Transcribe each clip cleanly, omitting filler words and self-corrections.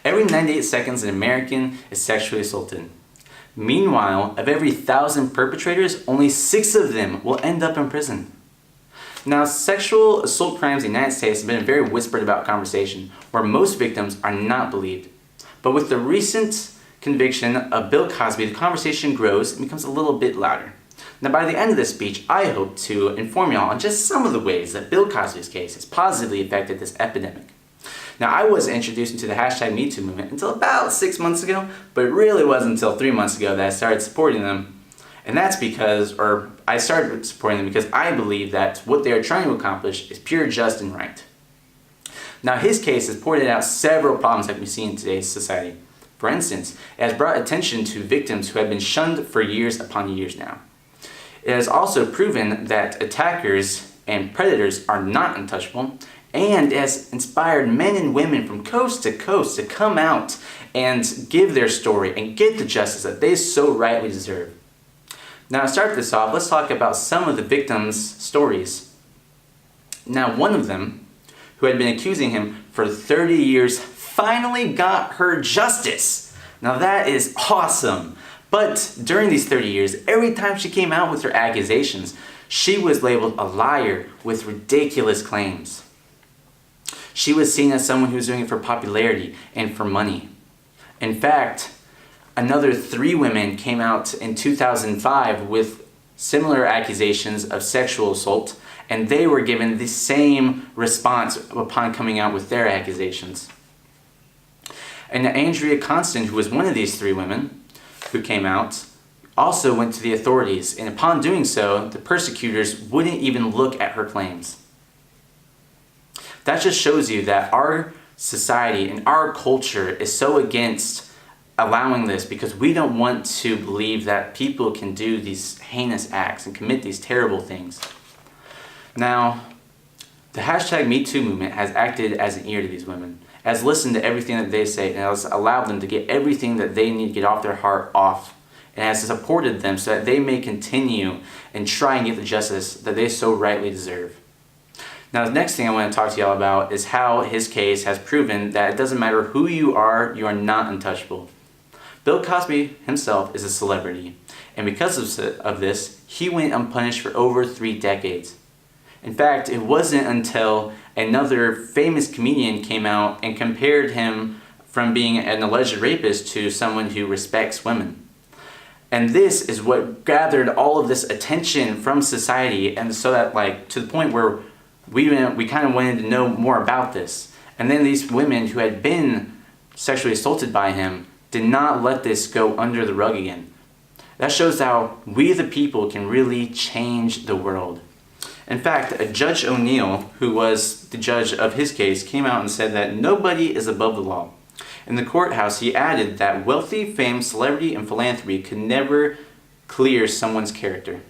Every 98 seconds an American is sexually assaulted. Meanwhile, of every 1,000 perpetrators, only 6 of them will end up in prison. Now, sexual assault crimes in the United States have been a very whispered about conversation, where most victims are not believed. But with the recent conviction of Bill Cosby, the conversation grows and becomes a little bit louder. Now, by the end of this speech, I hope to inform y'all on just some of the ways that Bill Cosby's case has positively affected this epidemic. Now, I wasn't introduced into the hashtag #MeToo movement until about 6 months ago, but it really wasn't until 3 months ago that I started supporting them. And that's I started supporting them because I believe that what they are trying to accomplish is pure, just, and right. Now, his case has pointed out several problems that we see in today's society. For instance, it has brought attention to victims who have been shunned for years upon years now. It has also proven that attackers and predators are not untouchable, and it has inspired men and women from coast to coast to come out and give their story and get the justice that they so rightly deserve. Now, to start this off, let's talk about some of the victims' stories. Now, one of them, who had been accusing him for 30 years, finally got her justice. Now, that is awesome. But during these 30 years, every time she came out with her accusations, she was labeled a liar with ridiculous claims. She was seen as someone who was doing it for popularity and for money. In fact, another 3 women came out in 2005 with similar accusations of sexual assault, and they were given the same response upon coming out with their accusations. And Andrea Constand, who was one of these 3 women who came out, also went to the authorities, and upon doing so, the persecutors wouldn't even look at her claims. That just shows you that our society and our culture is so against allowing this because we don't want to believe that people can do these heinous acts and commit these terrible things. Now, the hashtag #MeToo movement has acted as an ear to these women, has listened to everything that they say, and has allowed them to get everything that they need to get off their heart off, and has supported them so that they may continue and try and get the justice that they so rightly deserve. Now, the next thing I want to talk to y'all about is how his case has proven that it doesn't matter who you are not untouchable. Bill Cosby himself is a celebrity, and because of this, he went unpunished for over 3 decades. In fact, it wasn't until another famous comedian came out and compared him from being an alleged rapist to someone who respects women. And this is what gathered all of this attention from society, and so that to the point where we kind of wanted to know more about this. And then these women who had been sexually assaulted by him did not let this go under the rug again. That shows how we the people can really change the world. In fact, Judge O'Neill, who was the judge of his case, came out and said that nobody is above the law. In the courthouse, he added that wealthy, fame, celebrity, and philanthropy could never clear someone's character.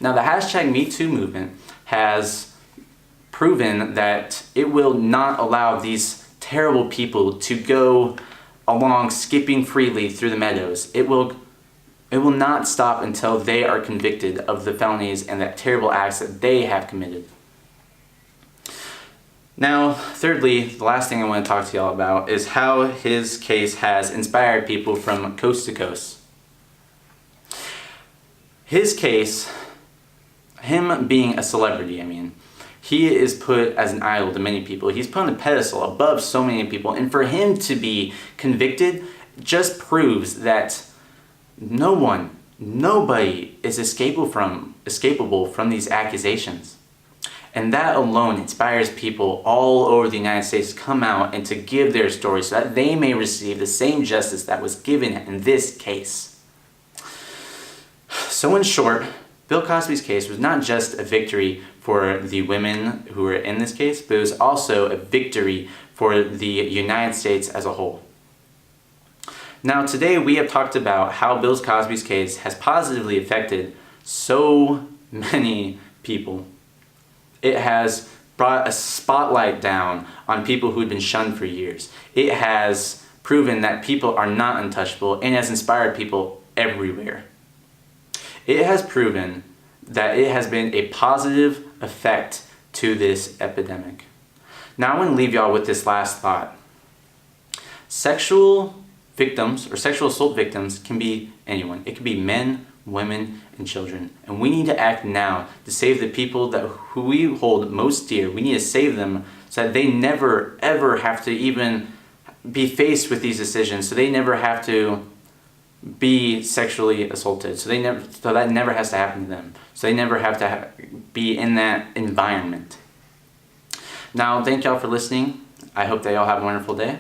Now, the hashtag #MeToo movement has proven that it will not allow these terrible people to go along skipping freely through the meadows. It will not stop until they are convicted of the felonies and the terrible acts that they have committed. Now, thirdly, the last thing I want to talk to y'all about is how his case has inspired people from coast to coast. His case, him being a celebrity, he is put as an idol to many people. He's put on a pedestal above so many people, and for him to be convicted just proves that nobody is escapable from these accusations. And that alone inspires people all over the United States to come out and to give their story so that they may receive the same justice that was given in this case. So in short, Bill Cosby's case was not just a victory for the women who were in this case, but it was also a victory for the United States as a whole. Now, today we have talked about how Bill Cosby's case has positively affected so many people. It has brought a spotlight down on people who had been shunned for years. It has proven that people are not untouchable and has inspired people everywhere. It has proven that it has been a positive effect to this epidemic. Now I want to leave y'all with this last thought. Sexual victims or sexual assault victims can be anyone. It can be men, women, and children. And we need to act now to save the people who we hold most dear. We need to save them so that they never ever have to even be faced with these decisions. So they never have to be sexually assaulted. So that never has to happen to them. So they never have to be in that environment. Now, thank y'all for listening. I hope that y'all have a wonderful day.